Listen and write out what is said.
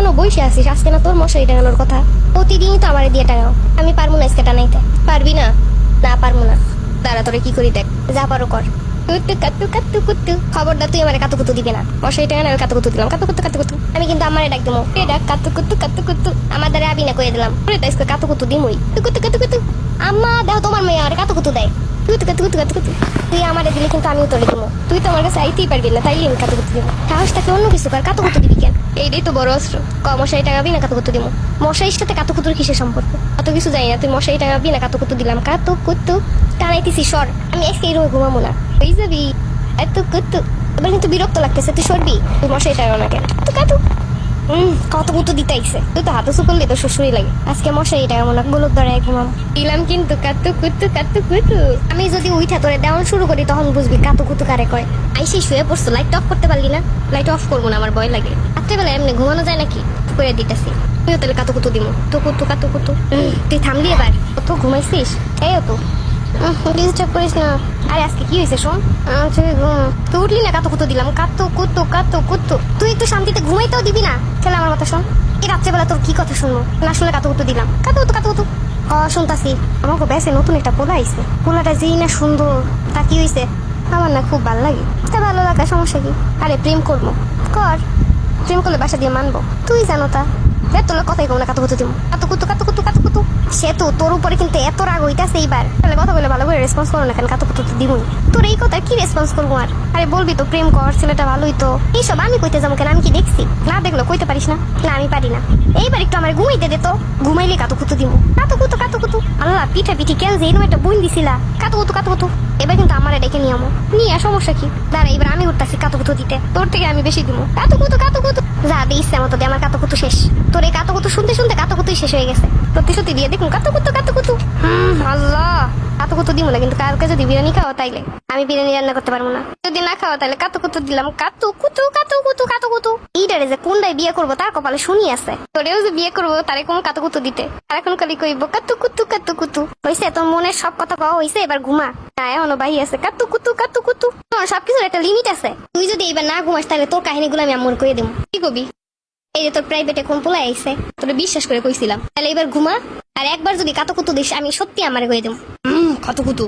এখনো বসে আছিস? আজকে না তোর মশারি টাঙানোর কথা? প্রতিদিনই তো আমারে দিয়ে টাঙাও। আমি পারবো না আজকে টানাইতে। পারবি না? না পারবো না। দাঁড়া তোরে কি করি দেখ। যা পারো কর। কুতু কাতু কাতু কুতু। খবরদার তুই আমারে কাতু কুতু দিবি না। মশারি টাঙানো আমি কাতু কুতু দিলাম। কাতু কুতু কাতু কুতু। আমি কিন্তু আমারে ডাক দেবো। এ ডাক কাতু কুতু কাতু কুতু। আমার দ্বারা আবি না কয়ে দিলাম। ওরে তো আজকে কাতু কুতু দিমই। কুতু কাতু কুতু। আম্মা দেখো তোমার মেয়ে আর কাতু কুতু দেয়। কুতু কাতু কুতু কাতু কুতু। তুই আমারে দিলে কিন্তু আমিও তোরে দিব। তুই তো আমার কাছে আইতেই পারবি না, তাইলে আমি কাতু কুতু দিব। সাহস থাকলে অন্য কিছু কর, কাতু কুতু দিবি কেন? এইটাই তো বড় অস্ত্র। মশারি টাঙাবি না কাতু কুতু দিব। মশারির সাথে কাতু কুতুর কিসের সম্পর্ক? অত কিছু জানি না। তুই মশারি টাঙাবি না কাতু কুতু দিলাম। কাতু কুতু টানাইতেছি সর। আমি আজকে এই রুমে ঘুমাবো না। হয়ে যাবি এত কুতু। এবার কিন্তু বিরক্ত লাগতেছে, তুই সরবি। তুই মশারি টাঙাও না কেন? তুই কাতু কত কুতু দিতে আইছে। তুই তো হাতে করলে তো শ্বশুরই লাগে। আজকে মশারি টাঙাবো না, গোলক ধরায় ঘুমাম দিলাম কিন্তু কাতু কুতু কাতু কুতু। আমি যদি উঠা তোরে দেওয়ান শুরু করি তখন বুঝবি কাতু কুতু কারে কয়। আইসি শুয়ে পড়ছো, লাইট অফ করতে পারলি না? লাইট অফ করবো না, আমার ভয় লাগে। রাত্রেবেলা এমনি ঘুমানো যায় নাকি? করে দিতেছি। তুইও তাহলে কাতু কুতু দিমু। তো কুতু কাতু কুতু। তুই থামলি এবার? ও তো ঘুমাইছিস? এই তো ডিস্টার্ব করিস না। আরে আজকে কি হয়েছে শোন। তুই উঠলি না, কাতু কুতু দিলাম। কাতু কুতু কাতু কুতু। তুই একটু শান্তিতে ঘুমাইতেও দিবি না? তাহলে আমার কথা শোন। এই রাত্রেবেলা তোর কি কথা শুনবো? না শুনলে কাতু কুতু দিলাম। কাতু কুতু কাতু কুতু। শুনতাছি। আমাকে বেসে নতুন একটা পোলা আইছে। পোলাটা যেই না সুন্দর, তা কি হয়েছে? আমার না খুব ভালো লাগে। তা ভালো লাগা সমস্যা কি? আরে প্রেম করবো। কর। প্রেম করলে বাসা দিয়ে মানবো। তুই জানো তা। তোর কথাই কম না, কাতু কুতু দিব। কাতু কুতু কাতু কুতু কাতু কুতু। সে তো তোর উপরে কিন্তু এত রাগ হইতাছে এইবার। তাহলে কথা বলে ভালো করে রেসপন্স করো না কেন? কাতু কুতু তো দিবই। তোর এই কথা কি রেসপন্স করবো আর? আরে বলবি তো প্রেম কর, ছেলেটা ভালোই তো। এইসব আমি কইতে যাবো কেন? আমি কি দেখছি? না দেখলো কইতে পারিস না? না আমি পারি না। এইবার একটু আমার ঘুমাইতে দে তো। ঘুমাইলে কাতু কুতু দিব। কাতু কুতু কাতু কুতু। আল্লাহ পিঠা পিঠি কেন যে এরকম একটা বই দিছিলা? কাতু কুতু কাতু কুতু। এবার কিন্তু আমারে ডেকে নিয়ে আমো। নিয়ে সমস্যা কি? দাঁড়া এবার আমি উঠতাছি কাতু কুতু দিতে। তোর থেকে আমি বেশি দিব। কাতু কুতু কাতু কুতু। যা দে ইচ্ছা মতো দে, আমার কাতু কুতু শেষ। তোর এই কাতু কুতু শুনতে শুনতে কাতু কুতুই শেষ হয়ে গেছে। প্রতিশ্রুতি দিয়ে দেখুন কাতু কুতু কাতু কুতু। আল্লাহ কাতু কুতু দিব না, কিন্তু কালকে যদি বিরিয়ানি খাও তাইলে আমি বিরিয়ানি রান্না করতে পারবো না। যদি না খাওয়া তাহলে কাতু কুতু দিলাম। কাতু কুতু কাতু কুতু কাতু কুতু। এইটারে যে কোনটাই বিয়ে করবো তার কপালে শুনি আছে। তোরেও যে বিয়ে করবো তারে কোন কাতু কুতু দিতে। আর এখন খালি কইব কাতু কুতু কাতু কুতু। হইছে তোর মনের সব কথা কওয়া হইছে, এবার ঘুমা। না এখনো বাহি আছে কাতু কুতু কাতু কুতু। তোর সবকিছুর একটা লিমিট আছে। তুই যদি এবার না ঘুমাস তাহলে তোর কাহিনীগুলো আমি আমর করে দেবো। কি কবি? এই যে তোর প্রাইভেটে কোন পোলা আইছে, তোরে বিশ্বাস করে কইছিলাম। তাহলে এবার ঘুমা। আর একবার যদি কাতু কুতু দিস আমি সত্যি আমারে কয়ে দেবো। কাতু কুতু।